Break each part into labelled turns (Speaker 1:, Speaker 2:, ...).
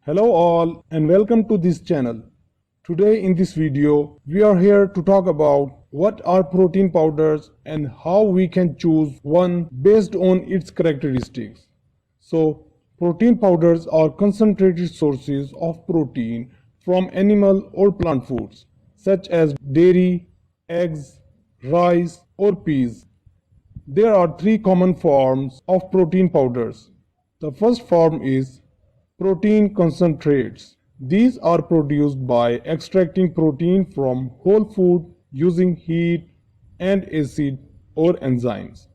Speaker 1: Hello all and welcome to this channel. Today in this video we are here to talk about what are protein powders and how we can choose one based on its characteristics. So protein powders are concentrated sources of protein from animal or plant foods such as dairy, eggs, rice or peas. There are three common forms of protein powders. The first form is protein concentrates. These are produced by extracting protein from whole food using heat and acid or enzymes.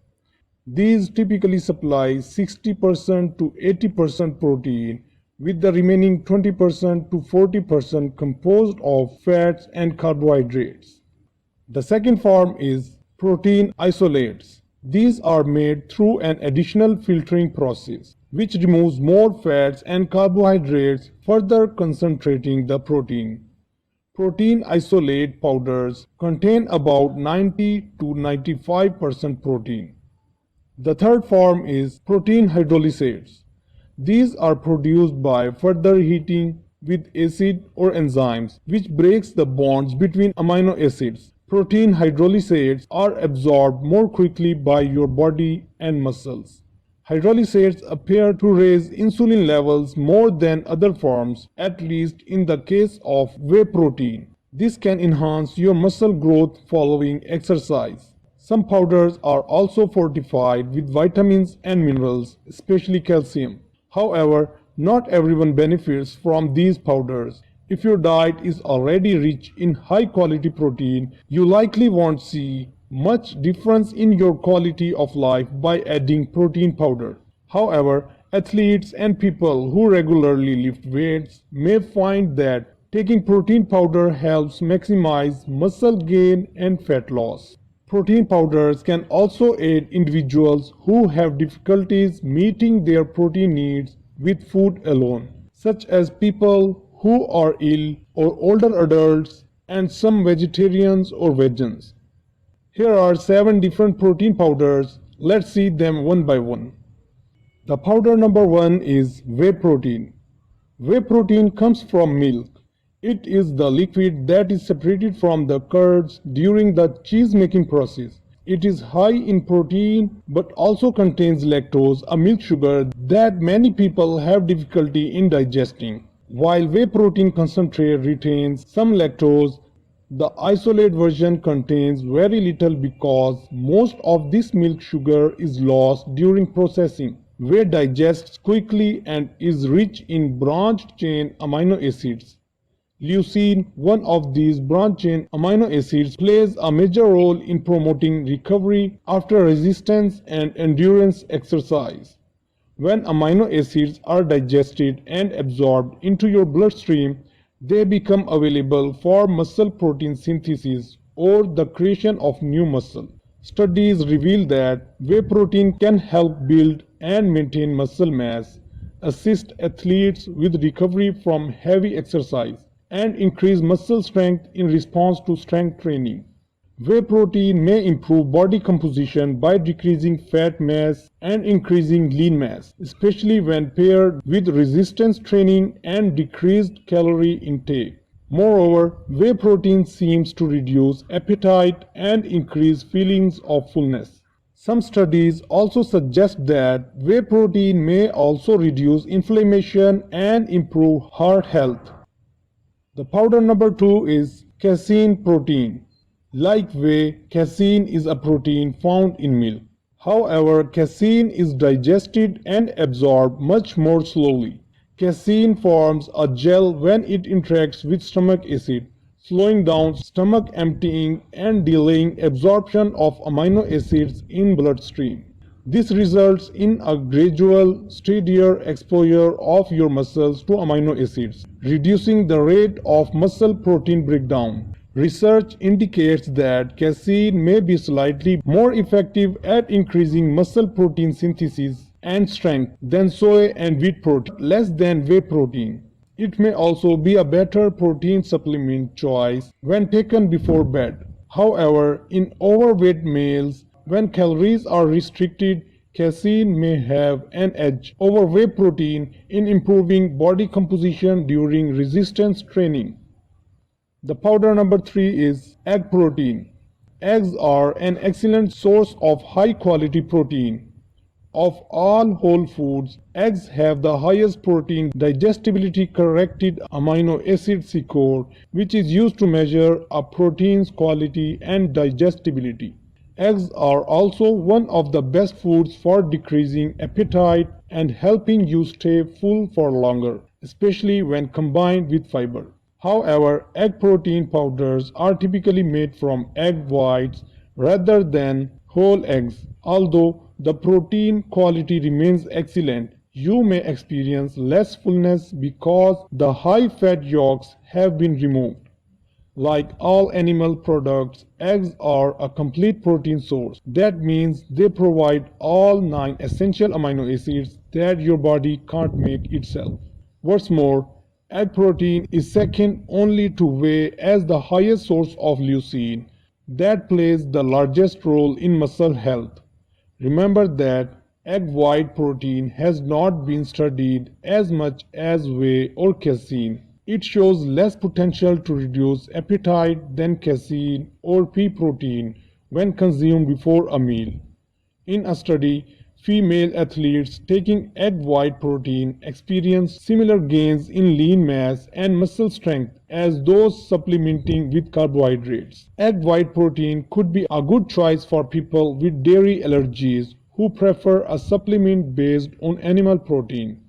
Speaker 1: These typically supply 60% to 80% protein with the remaining 20% to 40% composed of fats and carbohydrates. The second form is protein isolates. These are made through an additional filtering process, which removes more fats and carbohydrates, further concentrating the protein. Protein isolate powders contain about 90 to 95% protein. The third form is protein hydrolysates. These are produced by further heating with acid or enzymes, which breaks the bonds between amino acids. Protein hydrolysates are absorbed more quickly by your body and muscles. Hydrolysates appear to raise insulin levels more than other forms, at least in the case of whey protein. This can enhance your muscle growth following exercise. Some powders are also fortified with vitamins and minerals, especially calcium. However, not everyone benefits from these powders. If your diet is already rich in high quality protein, you likely won't see much difference in your quality of life by adding protein powder. However, athletes and people who regularly lift weights may find that taking protein powder helps maximize muscle gain and fat loss. Protein powders can also aid individuals who have difficulties meeting their protein needs with food alone, such as people who are ill or older adults and some vegetarians or vegans. Here are 7 different protein powders. Let's see them one by one. The powder number 1 is whey protein. Whey protein comes from milk. It is the liquid that is separated from the curds during the cheese making process. It is high in protein but also contains lactose, a milk sugar that many people have difficulty in digesting. While whey protein concentrate retains some lactose, the isolate version contains very little because most of this milk sugar is lost during processing. Whey digests quickly and is rich in branched chain amino acids. Leucine, one of these branched chain amino acids, plays a major role in promoting recovery after resistance and endurance exercise. When amino acids are digested and absorbed into your bloodstream, they become available for muscle protein synthesis or the creation of new muscle. Studies reveal that whey protein can help build and maintain muscle mass, assist athletes with recovery from heavy exercise, and increase muscle strength in response to strength training. Whey protein may improve body composition by decreasing fat mass and increasing lean mass, especially when paired with resistance training and decreased calorie intake. Moreover, whey protein seems to reduce appetite and increase feelings of fullness. Some studies also suggest that whey protein may also reduce inflammation and improve heart health. The powder number 2 is casein protein. Like whey, casein is a protein found in milk. However, casein is digested and absorbed much more slowly. Casein forms a gel when it interacts with stomach acid, slowing down stomach emptying and delaying absorption of amino acids in bloodstream. This results in a gradual, steadier exposure of your muscles to amino acids, reducing the rate of muscle protein breakdown. Research indicates that casein may be slightly more effective at increasing muscle protein synthesis and strength than soy and wheat protein, less than whey protein. It may also be a better protein supplement choice when taken before bed. However, in overweight males, when calories are restricted, Casein may have an edge over whey protein in improving body composition during resistance training. The powder number 3 is egg protein. Eggs are an excellent source of high quality protein. Of all whole foods, eggs have the highest protein digestibility corrected amino acid score, which is used to measure a protein's quality and digestibility. Eggs are also one of the best foods for decreasing appetite and helping you stay full for longer, especially when combined with fiber. However, egg protein powders are typically made from egg whites rather than whole eggs. Although the protein quality remains excellent, you may experience less fullness because the high fat yolks have been removed. Like all animal products, eggs are a complete protein source. That means they provide all 9 essential amino acids that your body can't make itself. What's more, egg protein is second only to whey as the highest source of leucine that plays the largest role in muscle health. Remember that egg white protein has not been studied as much as whey or casein. It shows less potential to reduce appetite than casein or pea protein when consumed before a meal. In a study, female athletes taking egg white protein experienced similar gains in lean mass and muscle strength as those supplementing with carbohydrates. Egg white protein could be a good choice for people with dairy allergies who prefer a supplement based on animal protein.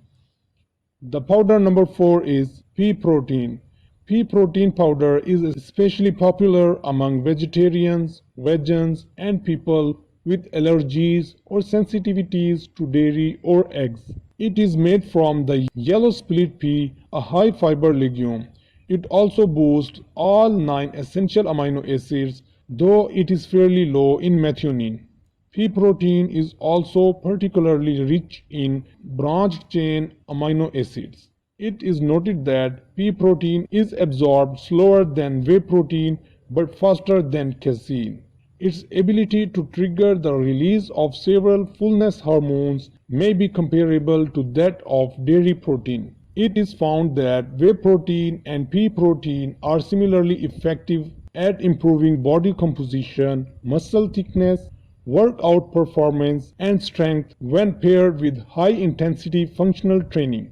Speaker 1: The powder number 4 is pea protein. Pea protein powder is especially popular among vegetarians, vegans, and people with allergies or sensitivities to dairy or eggs. It is made from the yellow split pea, a high fiber legume. It also boosts all 9 essential amino acids, though it is fairly low in methionine. Pea protein is also particularly rich in branched chain amino acids. It is noted that pea protein is absorbed slower than whey protein but faster than casein. Its ability to trigger the release of several fullness hormones may be comparable to that of dairy protein. It is found that whey protein and pea protein are similarly effective at improving body composition, muscle thickness, workout performance, and strength when paired with high-intensity functional training.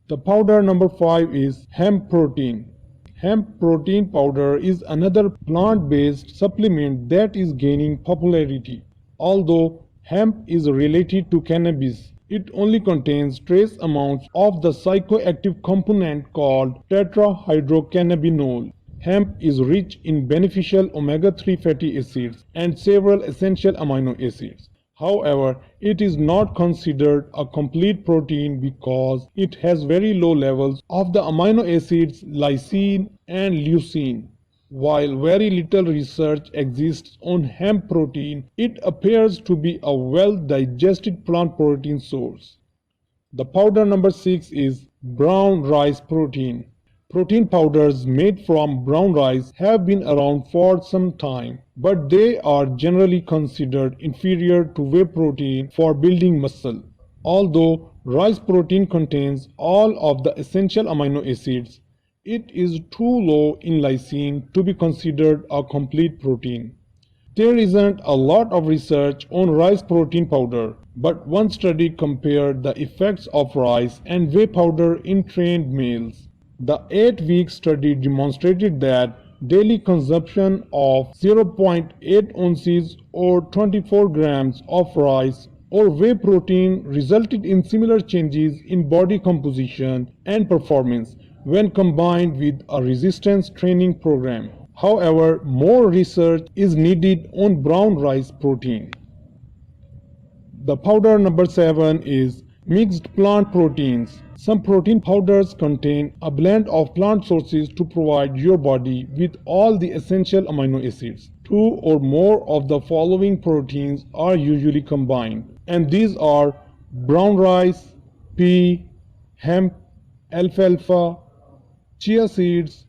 Speaker 1: The powder number 5 is hemp protein. Hemp protein powder is another plant-based supplement that is gaining popularity. Although hemp is related to cannabis, it only contains trace amounts of the psychoactive component called tetrahydrocannabinol. Hemp is rich in beneficial omega-3 fatty acids and several essential amino acids. However, it is not considered a complete protein because it has very low levels of the amino acids lysine and leucine. While very little research exists on hemp protein, it appears to be a well-digested plant protein source. The powder number 6 is brown rice protein. Protein powders made from brown rice have been around for some time, but they are generally considered inferior to whey protein for building muscle. Although rice protein contains all of the essential amino acids, it is too low in lysine to be considered a complete protein. There isn't a lot of research on rice protein powder, but one study compared the effects of rice and whey powder in trained males. The 8-week study demonstrated that daily consumption of 0.8 ounces or 24 grams of rice or whey protein resulted in similar changes in body composition and performance when combined with a resistance training program. However, more research is needed on brown rice protein. The powder number 7 is mixed plant proteins. Some protein powders contain a blend of plant sources to provide your body with all the essential amino acids. 2 or more of the following proteins are usually combined, and these are brown rice, pea, hemp, alfalfa, chia seeds,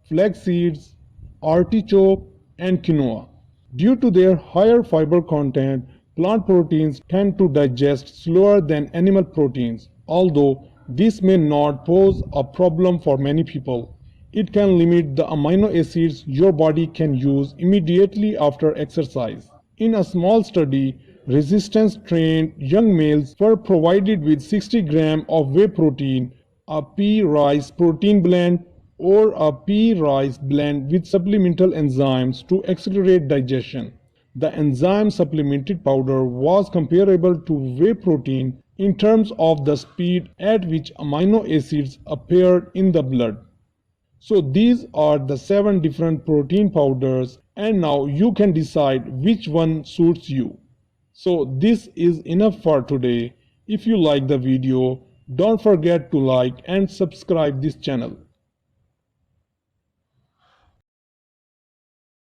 Speaker 1: flax seeds, artichoke, and quinoa. Due to their higher fiber content, Plant proteins tend to digest slower than animal proteins, although this may not pose a problem for many people. It can limit the amino acids your body can use immediately after exercise. In a small study, resistance-trained young males were provided with 60 grams of whey protein, a pea rice protein blend, or a pea rice blend with supplemental enzymes to accelerate digestion. The enzyme supplemented powder was comparable to whey protein in terms of the speed at which amino acids appeared in the blood. So these are the 7 different protein powders, and now you can decide which one suits you. So this is enough for today. If you like the video, don't forget to like and subscribe this channel.